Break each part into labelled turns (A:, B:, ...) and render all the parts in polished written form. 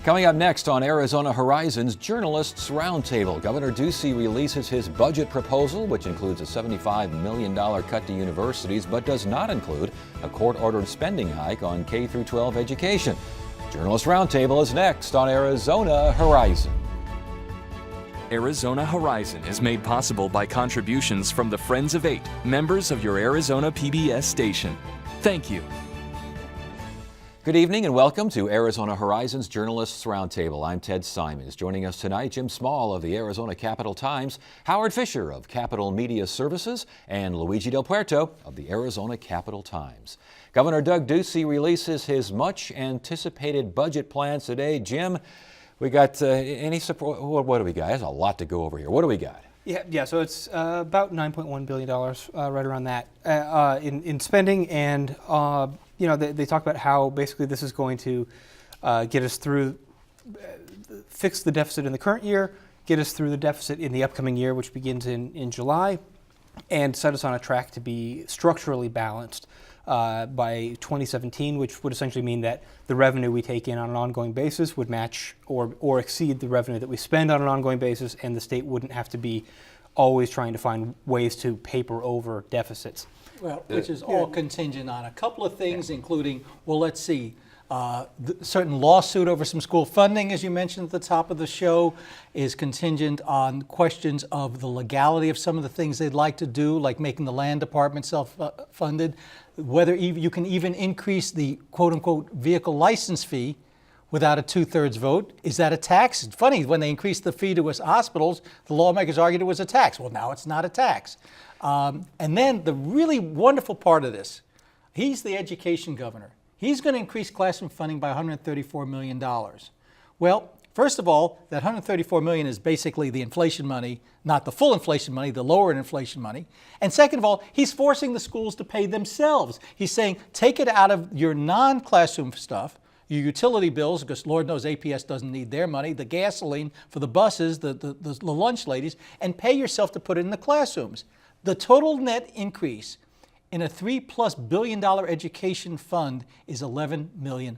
A: Coming up next on Arizona Horizons Journalists Roundtable, Governor Ducey releases his budget proposal, which includes a $75 million cut to universities, but does not include a court-ordered spending hike on K-12 education. Journalist Roundtable is next on Arizona Horizon.
B: Arizona Horizon is made possible by contributions from the Friends of Eight, members of your Arizona PBS station. Thank you.
A: Good evening and welcome to Arizona Horizons Journalists Roundtable. I'm Ted Simons. Joining us tonight, Jim Small of the Arizona Capital Times, Howard Fisher of Capital Media Services, and Luigi Del Puerto of the Arizona Capital Times. Governor Doug Ducey releases his much-anticipated budget plans today. Jim, we got any support? What do we got? There's a lot to go over here. What do we got?
C: Yeah. So it's about $9.1 billion, right around that, in spending, and they talk about how basically this is going to get us through, fix the deficit in the current year, get us through the deficit in the upcoming year, which begins in July, and set us on a track to be structurally balanced by 2017, which would essentially mean that the revenue we take in on an ongoing basis would match or exceed the revenue that we spend on an ongoing basis, and the state wouldn't have to be always trying to find ways to paper over deficits.
D: Well, which is all contingent on a couple of things, including, well, let's see, certain lawsuit over some school funding, as you mentioned at the top of the show, is contingent on questions of the legality of some of the things they'd like to do, like making the land department self-funded, whether you can even increase the quote-unquote vehicle license fee without a 2/3 vote. Is that a tax? It's funny, when they increased the fee to us hospitals, the lawmakers argued it was a tax. Well, now it's not a tax. And then the really wonderful part of this, he's the education governor. He's going to increase classroom funding by $134 million. Well, first of all, that $134 million is basically the inflation money, not the full inflation money, the lower inflation money. And second of all, he's forcing the schools to pay themselves. He's saying, take it out of your non-classroom stuff, your utility bills, because Lord knows APS doesn't need their money, the gasoline for the buses, the lunch ladies, and pay yourself to put it in the classrooms. The total net increase in a $3+ billion education fund is $11 million.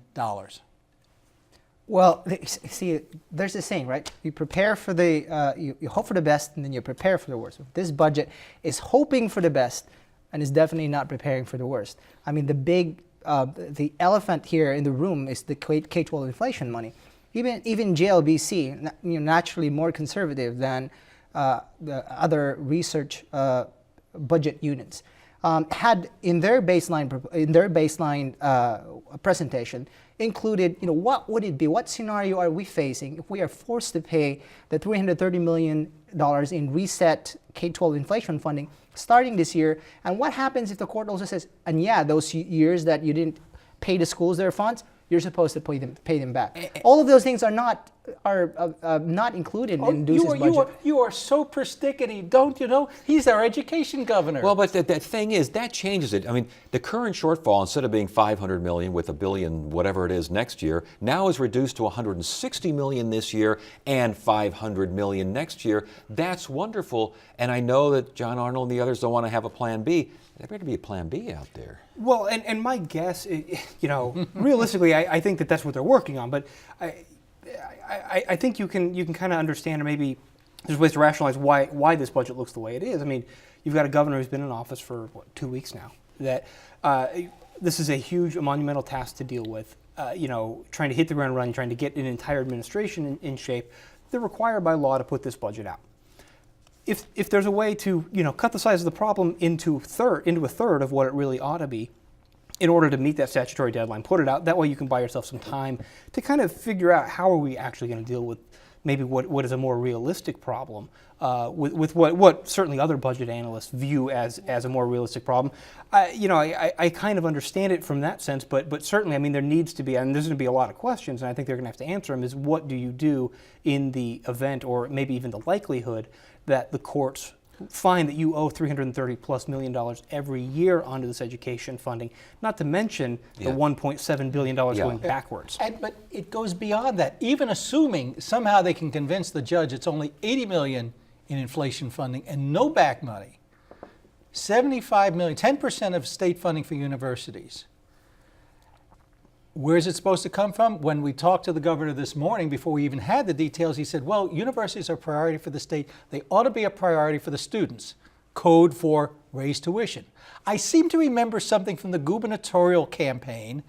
E: Well, see, there's this saying, right? You prepare for you hope for the best, and then you prepare for the worst. This budget is hoping for the best, and is definitely not preparing for the worst. I mean, the elephant here in the room is the K-12 inflation money. Even JLBC, naturally more conservative than the other research budget units, had in their baseline presentation included, what would it be? What scenario are we facing if we are forced to pay the $330 million in reset K-12 inflation funding starting this year? And what happens if the court also says, and yeah, those years that you didn't pay the schools their funds, you're supposed to pay them back. All of those things are not included in Ducey's budget.
D: You are so persnickety, don't you know? He's our education governor.
A: Well, but the thing is, that changes it. I mean, the current shortfall, instead of being $500 million with $1 billion, whatever it is next year, now is reduced to $160 million this year and $500 million next year. That's wonderful. And I know that John Arnold and the others don't want to have a plan B. There better be a plan B out there.
C: Well, and my guess, realistically, I think that's what they're working on. But I think you can kind of understand, or maybe there's ways to rationalize why this budget looks the way it is. I mean, you've got a governor who's been in office for 2 weeks now. That this is a monumental task to deal with. Trying to hit the ground running, trying to get an entire administration in shape. They're required by law to put this budget out. If there's a way to cut the size of the problem into a third of what it really ought to be, in order to meet that statutory deadline, put it out. That way you can buy yourself some time to kind of figure out how are we actually going to deal with maybe what is a more realistic problem, with what certainly other budget analysts view as a more realistic problem. I kind of understand it from that sense, but certainly, I mean, there needs to be, and there's going to be a lot of questions, and I think they're going to have to answer them, is what do you do in the event, or maybe even the likelihood, that the courts find that you owe $330+ million every year onto this education funding, not to mention the $1.7 billion going backwards.
D: But it goes beyond that. Even assuming somehow they can convince the judge it's only $80 million in inflation funding and no back money, $75 million, 10% of state funding for universities. Where's it supposed to come from? When we talked to the governor this morning, before we even had the details, he said, well, universities are a priority for the state. They ought to be a priority for the students. Code for raise tuition. I seem to remember something from the gubernatorial campaign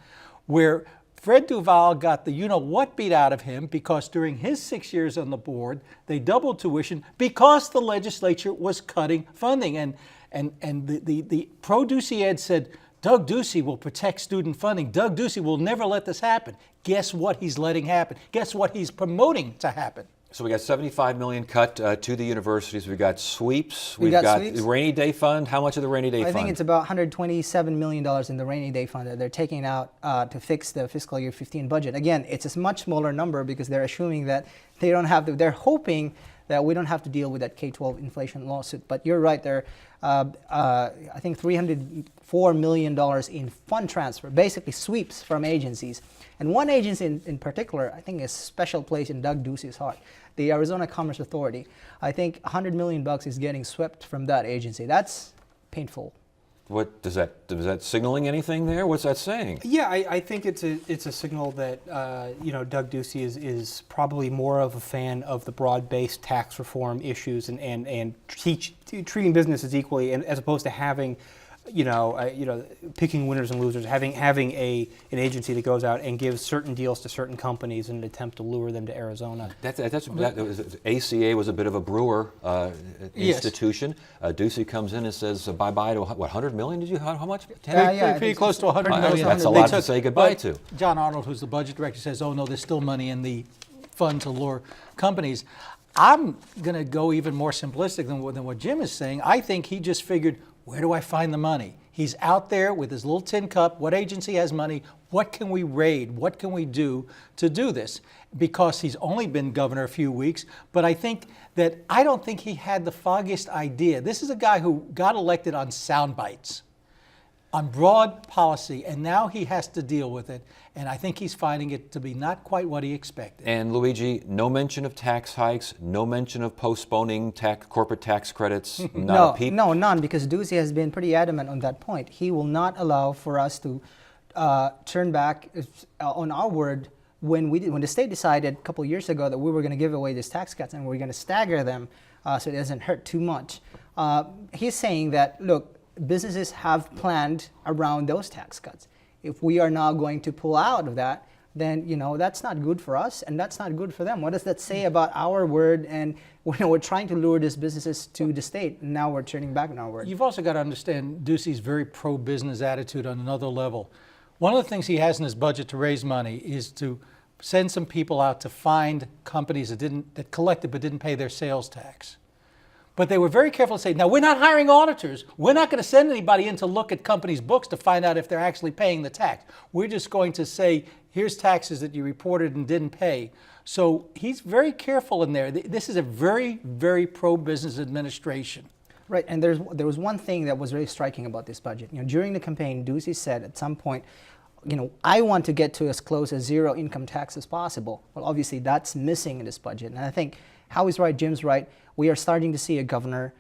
D: where Fred Duval got the you-know-what beat out of him because during his 6 years on the board, they doubled tuition because the legislature was cutting funding. And the pro-Ducey ad said, Doug Ducey will protect student funding. Doug Ducey will never let this happen. Guess what he's letting happen? Guess what he's promoting to happen?
A: So we got $75 million cut to the universities. We got sweeps.
E: We
A: We've
E: got
A: got
E: sweeps.
A: the rainy day fund. How much of the rainy day fund?
E: I think it's about $127 million in the rainy day fund that they're taking out to fix the fiscal year 15 budget. Again, it's a much smaller number because they're assuming that they don't have to, they're hoping that we don't have to deal with that K-12 inflation lawsuit. But you're right, there, I think $304 million in fund transfer, basically sweeps from agencies. And one agency in particular, I think is a special place in Doug Ducey's heart, the Arizona Commerce Authority. I think $100 million is getting swept from that agency. That's painful.
A: What does that signaling anything there? What's that saying?
C: Yeah, I think it's a signal that Doug Ducey is probably more of a fan of the broad-based tax reform issues and treating businesses equally, and as opposed to having picking winners and losers, having an agency that goes out and gives certain deals to certain companies in an attempt to lure them to Arizona.
A: ACA was a bit of a brewer institution. Ducey comes in and says bye-bye to what, 100 million? Did you how much?
D: Pretty close to 100 million.
A: That's a lot to say goodbye to.
D: John Arnold, who's the budget director, says, oh no, there's still money in the fund to lure companies. I'm going to go even more simplistic than what Jim is saying. I think he just figured, where do I find the money? He's out there with his little tin cup. What agency has money? What can we raid? What can we do to do this? Because he's only been governor a few weeks, but I don't think he had the foggiest idea. This is a guy who got elected on sound bites, on broad policy, and now he has to deal with it. And I think he's finding it to be not quite what he expected.
A: And Luigi, no mention of tax hikes, no mention of postponing corporate tax credits.
E: No, none, because Ducey has been pretty adamant on that point. He will not allow for us to turn back on our word when the state decided a couple of years ago that we were going to give away these tax cuts and we're going to stagger them so it doesn't hurt too much. He's saying that, look, businesses have planned around those tax cuts. If we are now going to pull out of that, then that's not good for us and that's not good for them. What does that say about our word? And we're trying to lure these businesses to the state, and now we're turning back on our word.
D: You've also got to understand Ducey's very pro-business attitude on another level. One of the things he has in his budget to raise money is to send some people out to find companies that collected but didn't pay their sales tax. But they were very careful to say, now we're not hiring auditors. We're not going to send anybody in to look at companies' books to find out if they're actually paying the tax. We're just going to say, here's taxes that you reported and didn't pay. So he's very careful in there. This is a very, very pro-business administration.
E: Right, and there was one thing that was really striking about this budget. During the campaign, Ducey said at some point, I want to get to as close as zero income tax as possible. Well, obviously that's missing in this budget. And I think Howie's right, Jim's right. We are starting to see a governor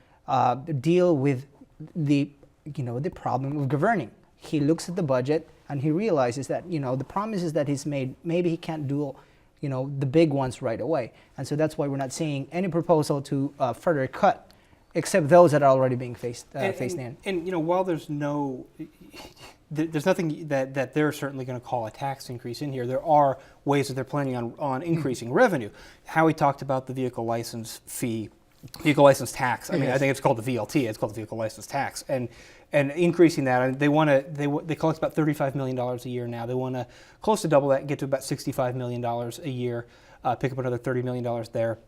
E: deal with the problem of governing. He looks at the budget and he realizes that, the promises that he's made, maybe he can't do, the big ones right away. And so that's why we're not seeing any proposal to further cut, except those that are already being phased in.
C: And while there's nothing that they're certainly going to call a tax increase in here, there are ways that they're planning on increasing revenue. Howie talked about the vehicle license tax. I mean, I think it's called the VLT. It's called the vehicle license tax, and increasing that. And they collect about $35 million a year now. They want to close to double that and get to about $65 million a year. Pick up another $30 million there.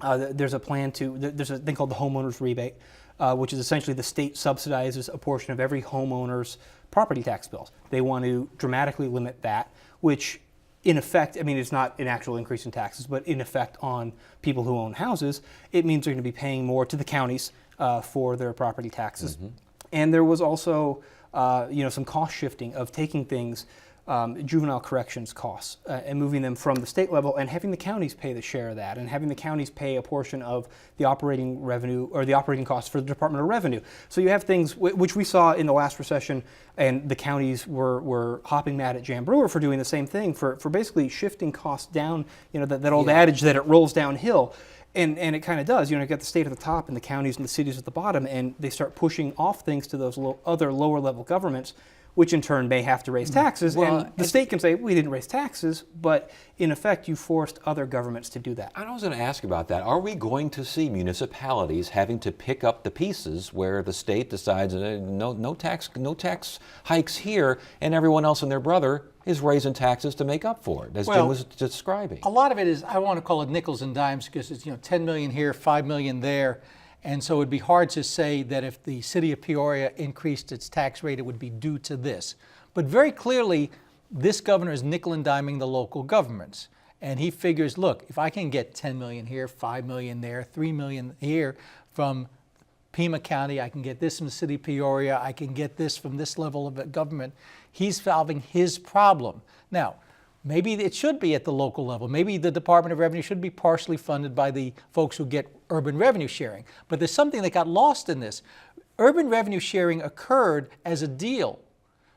C: There's a plan there's a thing called the homeowner's rebate, which is essentially the state subsidizes a portion of every homeowner's property tax bills. They want to dramatically limit that, which in effect, I mean, it's not an actual increase in taxes, but in effect on people who own houses, it means they're going to be paying more to the counties for their property taxes. Mm-hmm. And there was also, some cost shifting of taking things juvenile corrections costs and moving them from the state level and having the counties pay the share of that and having the counties pay a portion of the operating revenue or the operating costs for the Department of Revenue. So you have things which we saw in the last recession, and the counties were hopping mad at Jan Brewer for doing the same thing, for basically shifting costs down, that old adage that it rolls downhill. And it kind of does. You get the state at the top and the counties and the cities at the bottom, and they start pushing off things to those other lower level governments, which in turn may have to raise taxes.
A: Well,
C: and the state can say, we didn't raise taxes, but in effect, you forced other governments to do that.
A: I was going to ask about that. Are we going to see municipalities having to pick up the pieces where the state decides no tax hikes here, and everyone else and their brother is raising taxes to make up for it, as Jim was describing?
D: A lot of it is, I want to call it nickels and dimes, because it's 10 million here, 5 million there. And so it'd be hard to say that if the city of Peoria increased its tax rate, it would be due to this. But very clearly, this governor is nickel and diming the local governments. And he figures, look, if I can get 10 million here, 5 million there, 3 million here from Pima County, I can get this from the city of Peoria, I can get this from this level of government, he's solving his problem. Now, maybe it should be at the local level. Maybe the Department of Revenue should be partially funded by the folks who get urban revenue sharing. But there's something that got lost in this. Urban revenue sharing occurred as a deal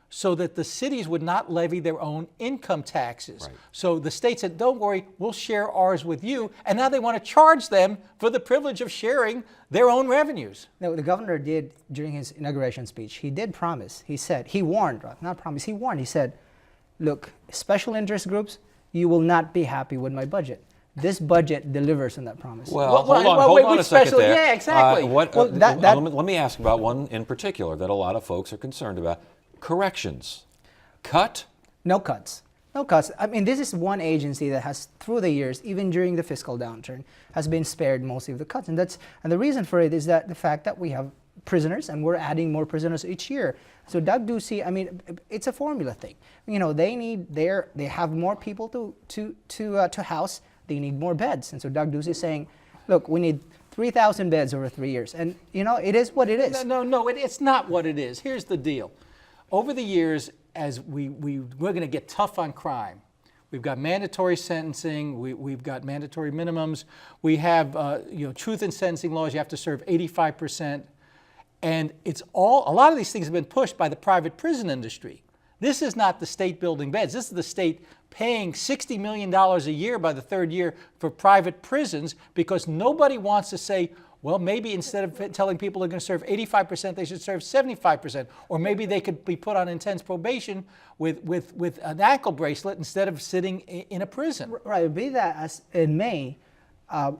D: so that the cities would not levy their own income taxes.
A: Right.
D: So the state said, don't worry, we'll share ours with you. And now they want to charge them for the privilege of sharing their own revenues.
E: No, the governor did, during his inauguration speech, he did promise. He said, he warned, not promise, he warned. He said, look, special interest groups, you will not be happy with my budget. This budget delivers on that promise.
A: Well, hold on a second there.
D: Yeah, exactly.
A: Let me ask about one in particular that a lot of folks are concerned about. Corrections. Cut?
E: No cuts. No cuts. I mean, this is one agency that has, through the years, even during the fiscal downturn, has been spared mostly of the cuts. And the reason for it is that the fact that we have prisoners, and we're adding more prisoners each year. So Doug Ducey, I mean, it's a formula thing. They have more people to house. They need more beds. And so Doug Ducey is saying, look, we need 3,000 beds over 3 years. And, it is what it is.
D: No, it's not what it is. Here's the deal. Over the years, as we're going to get tough on crime, we've got mandatory sentencing, we've got mandatory minimums, we have truth in sentencing laws, you have to serve 85%. And a lot of these things have been pushed by the private prison industry. This is not the state building beds. This is the state paying $60 million a year by the third year for private prisons, because nobody wants to say, well, maybe instead of telling people they're going to serve 85%, they should serve 75%. Or maybe they could be put on intense probation with an ankle bracelet instead of sitting in a prison.
E: Right, be that as it may,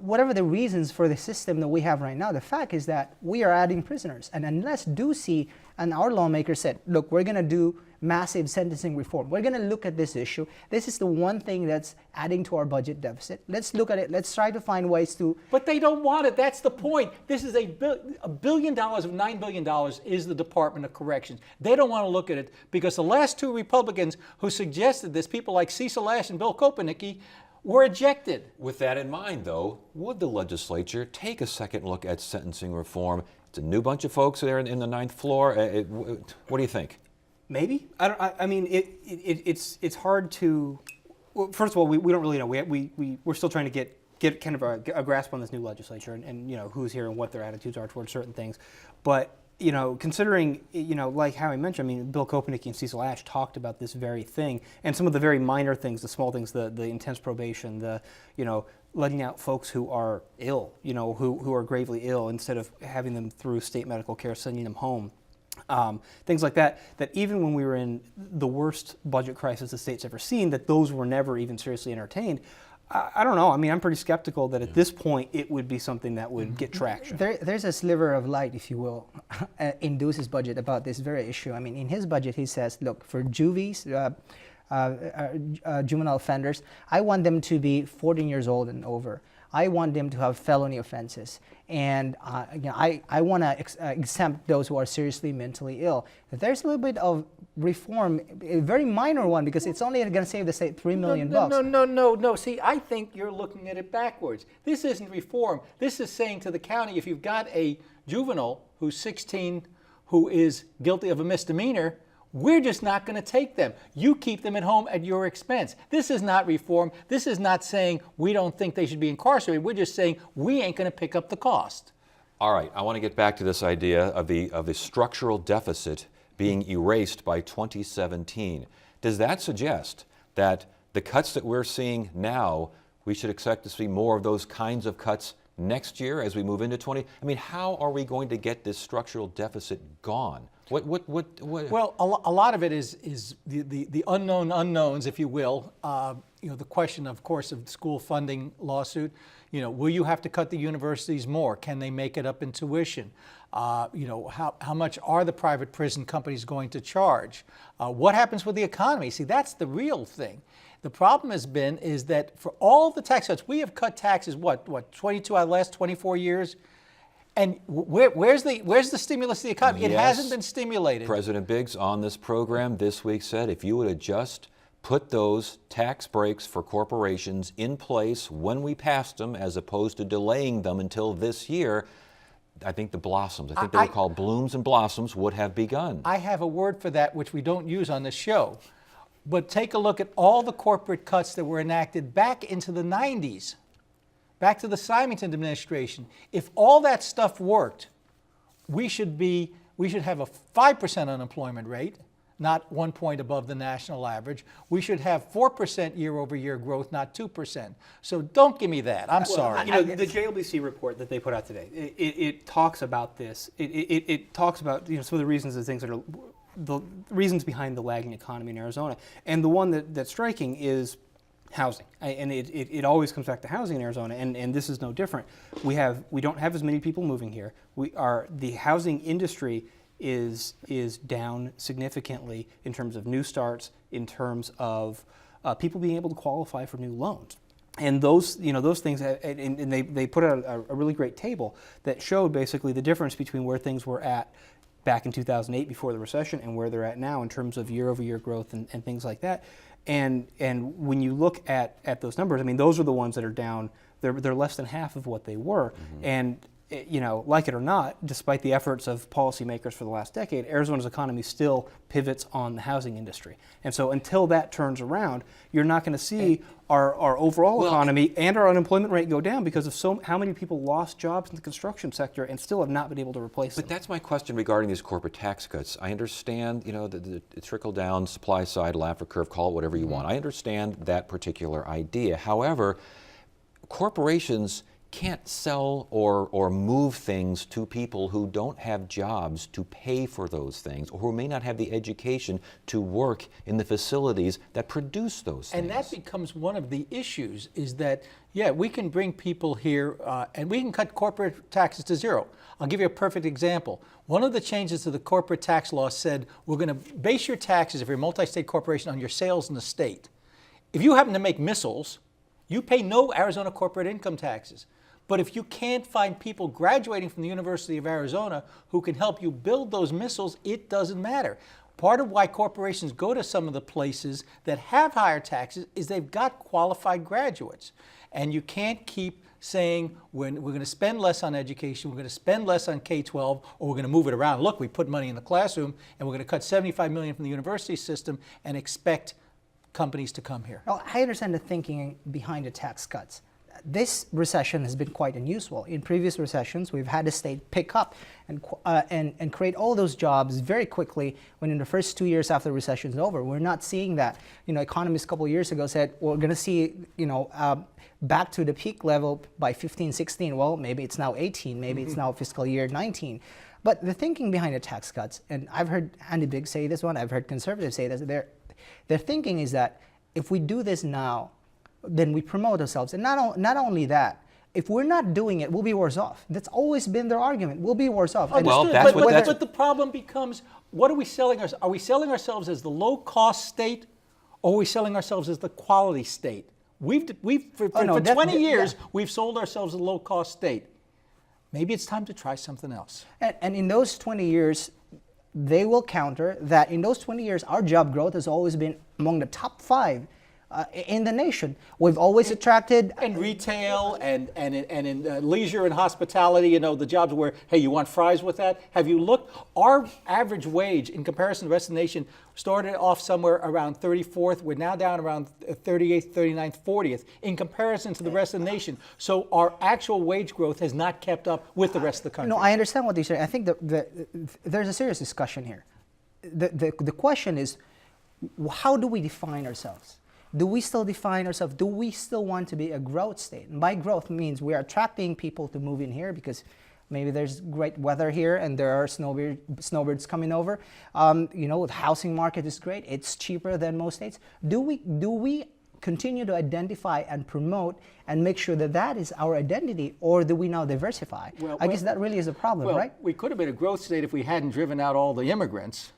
E: whatever the reasons for the system that we have right now, the fact is that we are adding prisoners. And unless Ducey and our lawmakers said, look, we're going to do massive sentencing reform, we're going to look at this issue. This is the one thing that's adding to our budget deficit. Let's look at it. Let's try to find ways to...
D: But they don't want it. That's the point. This is $1 billion of $9 billion is the Department of Corrections. They don't want to look at it because the last two Republicans who suggested this, people like Cecil Ash and Bill Kopenicki, were ejected.
A: With that in mind, though, would the legislature take a second look at sentencing reform? It's a new bunch of folks there in the ninth floor. What do you think?
C: Maybe. I mean, it's hard to. Well, first of all, we don't really know. We're still trying to get kind of a grasp on this new legislature and who's here and what their attitudes are towards certain things. But considering, like Howie mentioned, I mean, Bill Kopenicki and Cecil Ash talked about this very thing, and some of the very minor things, the small things, the intense probation, the, letting out folks who are ill, who are gravely ill, instead of having them through state medical care, sending them home. Things like that even when we were in the worst budget crisis the state's ever seen, that those were never even seriously entertained. I don't know. I mean, I'm pretty skeptical that at this point it would be something that would get traction.
E: There's a sliver of light, if you will, in Ducey's budget about this very issue. I mean, in his budget, he says, look, for juvies, juvenile offenders, I want them to be 14 years old and over. I want them to have felony offenses. And I want to exempt those who are seriously mentally ill. There's a little bit of reform, a very minor one, because it's only going to save the state $3 million.
D: No. See, I think you're looking at it backwards. This isn't reform. This is saying to the county, if you've got a juvenile who's 16 who is guilty of a misdemeanor, We're just not going to take them. You keep them at home at your expense. This is not reform. This is not saying we don't think they should be incarcerated. We're just saying we ain't going to pick up the cost.
A: All right, I want to get back to this idea of the structural deficit being erased by 2017. Does that suggest that the cuts that we're seeing now, we should expect to see more of those kinds of cuts next year as we move into 20? I mean, how are we going to get this structural deficit gone?
D: Well, a lot of it is the unknown unknowns, if you will. The question, of course, of the school funding lawsuit. Will you have to cut the universities more? Can they make it up in tuition? How much are the private prison companies going to charge? What happens with the economy? See, that's the real thing. The problem is that for all the tax cuts, we have cut taxes, 22 out of the last 24 years? And where's the stimulus to the economy? It hasn't been stimulated.
A: President Biggs on this program this week said if you would have just put those tax breaks for corporations in place when we passed them as opposed to delaying them until this year, I think the blossoms, I think they were called blooms and blossoms, would have begun.
D: I have a word for that which we don't use on this show. But take a look at all the corporate cuts that were enacted back into the 90s. Back to the Symington administration. If all that stuff worked, we should have a 5% unemployment rate, not 1 point above the national average. We should have 4% year-over-year growth, not 2%. So don't give me that. I'm sorry.
C: The JLBC report that they put out today, it talks about this. It talks about some of the reasons and things that are the reasons behind the lagging economy in Arizona. And the one that's striking is housing, and it always comes back to housing in Arizona, and this is no different. We don't have as many people moving here. The housing industry is down significantly in terms of new starts, in terms of people being able to qualify for new loans. And those things, and they put out a really great table that showed basically the difference between where things were at back in 2008 before the recession and where they're at now in terms of year-over-year growth and things like that. And when you look at those numbers, I mean, those are the ones that are down. They're less than half of what they were. Mm-hmm. And like it or not, despite the efforts of policymakers for the last decade, Arizona's economy still pivots on the housing industry. And so until that turns around, you're not going to see our overall economy and our unemployment rate go down because of how many people lost jobs in the construction sector and still have not been able to replace them.
A: But that's my question regarding these corporate tax cuts. I understand, the trickle-down supply side, Laffer curve, call it whatever you want. I understand that particular idea. However, corporations can't sell or move things to people who don't have jobs to pay for those things or who may not have the education to work in the facilities that produce those things.
D: And that becomes one of the issues is that, we can bring people here and we can cut corporate taxes to zero. I'll give you a perfect example. One of the changes to the corporate tax law said we're going to base your taxes if you're a multi-state corporation on your sales in the state. If you happen to make missiles, you pay no Arizona corporate income taxes. But if you can't find people graduating from the University of Arizona who can help you build those missiles, it doesn't matter. Part of why corporations go to some of the places that have higher taxes is they've got qualified graduates. And you can't keep saying we're going to spend less on education, we're going to spend less on K-12, or we're going to move it around. Look, we put money in the classroom and we're going to cut $75 million from the university system and expect companies to come here.
E: Well, I understand the thinking behind the tax cuts. This recession has been quite unusual. In previous recessions, we've had the state pick up and create all those jobs very quickly when in the first 2 years after the recession is over. We're not seeing that. Economists a couple of years ago said, we're going to see, back to the peak level by 15, 16. Well, maybe it's now 18, maybe it's now fiscal year 19. But the thinking behind the tax cuts, and I've heard Andy Biggs say this one, I've heard conservatives say this, their thinking is that if we do this now, then we promote ourselves. And not only that, if we're not doing it, we'll be worse off. That's always been their argument. We'll be worse off.
D: But the problem becomes, what are we selling? Are we selling ourselves as the low-cost state, or are we selling ourselves as the quality state? For 20 years, we've sold ourselves as a low-cost state. Maybe it's time to try something else.
E: And in those 20 years, they will counter that in those 20 years, our job growth has always been among the top 5 in the nation. We've always attracted.
D: And retail and in leisure and hospitality, you know, the jobs where, hey, you want fries with that? Have you looked? Our average wage in comparison to the rest of the nation started off somewhere around 34th. We're now down around 38th, 39th, 40th in comparison to the rest of the nation. So our actual wage growth has not kept up with the rest of the country.
E: No, I understand what you're saying. I think there's a serious discussion here. The question is, how do we define ourselves? Do we still define ourselves? Do we still want to be a growth state? And by growth means we are attracting people to move in here because maybe there's great weather here and there are snowbirds coming over. You know, the housing market is great. It's cheaper than most states. Do we continue to identify and promote and make sure that that is our identity, or do we now diversify? I guess that really is a problem,
D: well,
E: right?
D: We could have been a growth state if we hadn't driven out all the immigrants.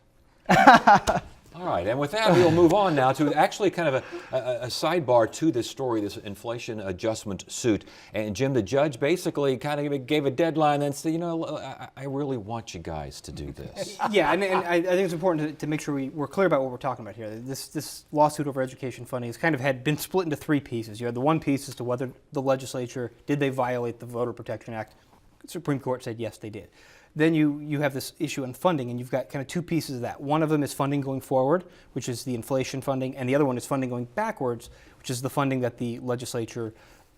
A: All right, and with that, we'll move on now to actually kind of a sidebar to this story, this inflation adjustment suit. And Jim, the judge basically kind of gave a deadline and said, you know, I really want you guys to do this.
C: Yeah, and I think it's important to make sure we're clear about what we're talking about here. This lawsuit over education funding has kind of been split into three pieces. You had the one piece as to whether the legislature, did they violate the Voter Protection Act? The Supreme Court said yes, they did. Then you have this issue on funding, and you've got kind of two pieces of that. One of them is funding going forward, which is the inflation funding, and the other one is funding going backwards, which is the funding that the legislature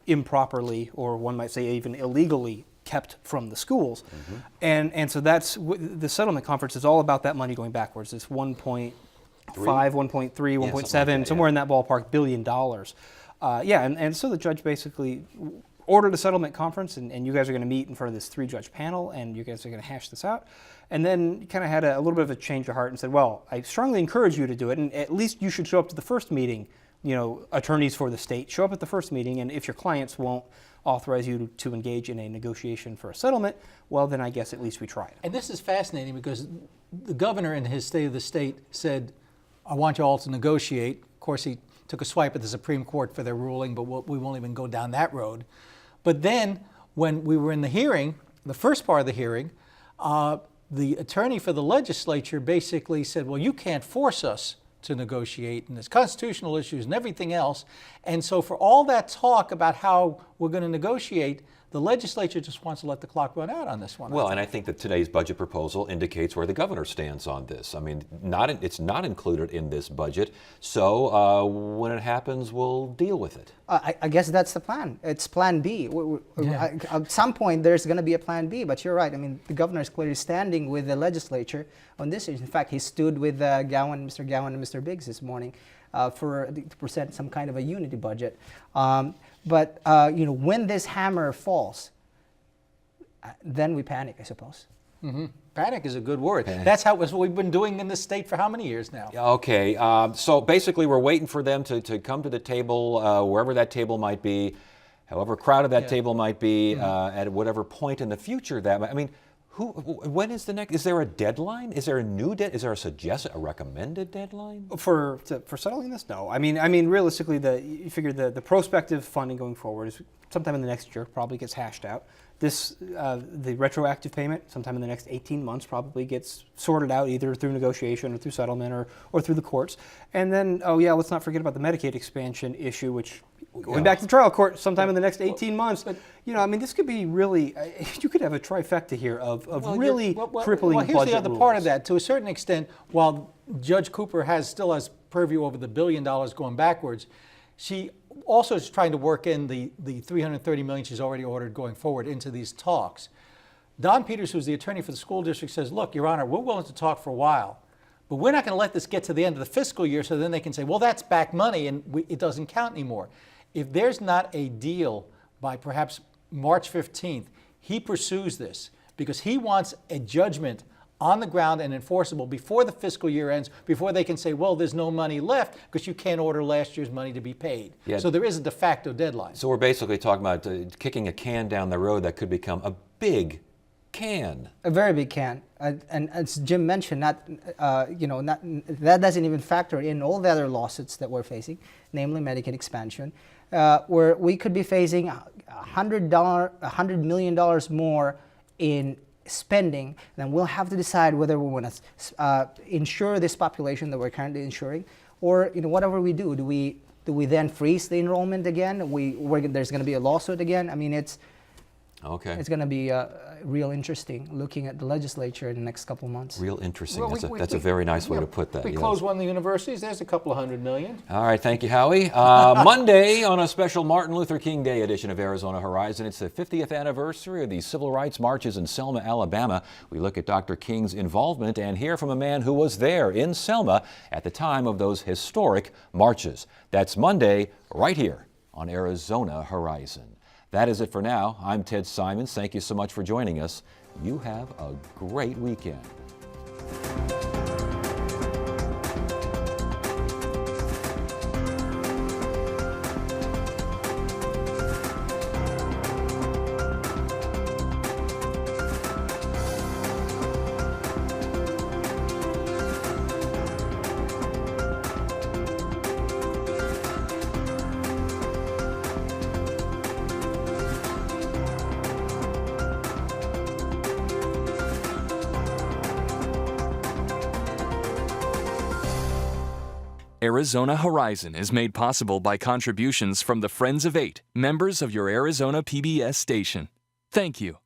C: improperly, or one might say even illegally, kept from the schools. And so that's the settlement conference is all about that money going backwards. It's 1.5, 1.3, 1.7, somewhere in that ballpark, $1 billion. And so the judge basically ordered a settlement conference, and you guys are going to meet in front of this 3-judge panel, and you guys are going to hash this out. And then kind of had a little bit of a change of heart and said, well, I strongly encourage you to do it, and at least you should show up to the first meeting. You know, attorneys for the state, show up at the first meeting, and if your clients won't authorize you to engage in a negotiation for a settlement, well, then I guess at least we tried.
D: And this is fascinating because the governor in his State of the State said, I want you all to negotiate. Of course, he took a swipe at the Supreme Court for their ruling, but we won't even go down that road. But then when we were in the hearing, the first part of the hearing, the attorney for the legislature basically said, well, you can't force us to negotiate, and there's constitutional issues and everything else. And so for all that talk about how we're going to negotiate, the legislature just wants to let the clock run out on this one.
A: Well, and I think that today's budget proposal indicates where the governor stands on this. I mean, it's not included in this budget, so when it happens, we'll deal with it.
E: I guess that's the plan. It's Plan B. At some point, there's going to be a Plan B, but you're right. I mean, the governor is clearly standing with the legislature on this issue. In fact, he stood with Mr. Gowan and Mr. Biggs this morning to present some kind of a unity budget. But you know, when this hammer falls, then we panic, I suppose.
D: Mm-hmm. Panic is a good word. That's what we've been doing in this state for how many years now?
A: Okay, so basically we're waiting for them to come to the table, wherever that table might be, however crowded that table might be, at whatever point in the future that might, I mean, when is the next? Is there a deadline? Is there a new is there a recommended deadline
C: for settling this? No. I mean, realistically, you figure the prospective funding going forward is sometime in the next year probably gets hashed out. The retroactive payment sometime in the next 18 months probably gets sorted out either through negotiation or through settlement or through the courts. And then, let's not forget about the Medicaid expansion issue, which going back to trial court sometime in the next 18 months. But, this could be really, you could have a trifecta here of really crippling budget
D: here's the other
C: rules.
D: part of that. To a certain extent, while Judge Cooper still has purview over the $1 billion going backwards, she also is trying to work in the $330 million she's already ordered going forward into these talks. Don Peters, who's the attorney for the school district, says, look, Your Honor, we're willing to talk for a while, but we're not going to let this get to the end of the fiscal year so then they can say, well, that's back money and it doesn't count anymore. If there's not a deal by perhaps March 15th, he pursues this because he wants a judgment on the ground and enforceable before the fiscal year ends, before they can say, well, there's no money left because you can't order last year's money to be paid. Yeah. So there is a de facto deadline.
A: So we're basically talking about kicking a can down the road that could become a big can.
E: A very big can. And as Jim mentioned, that doesn't even factor in all the other lawsuits that we're facing, namely Medicaid expansion, where we could be facing $100 million more in spending. Then we'll have to decide whether we want to insure this population that we're currently insuring, or whatever we do. Do we Do we then freeze the enrollment again? There's going to be a lawsuit again. I mean, it's
A: Okay.
E: going to be real interesting looking at the legislature in the next couple of months.
A: Real interesting.
D: Well,
A: That's a very nice way
D: yeah,
A: to put that.
D: We
A: yes.
D: close one of the universities, there's a couple of $100 million.
A: All right, thank you, Howie. Monday, on a special Martin Luther King Day edition of Arizona Horizon, it's the 50th anniversary of the civil rights marches in Selma, Alabama. We look at Dr. King's involvement and hear from a man who was there in Selma at the time of those historic marches. That's Monday, right here on Arizona Horizon. That is it for now. I'm Ted Simons. Thank you so much for joining us. You have a great weekend.
B: Arizona Horizon is made possible by contributions from the Friends of 8, members of your Arizona PBS station. Thank you.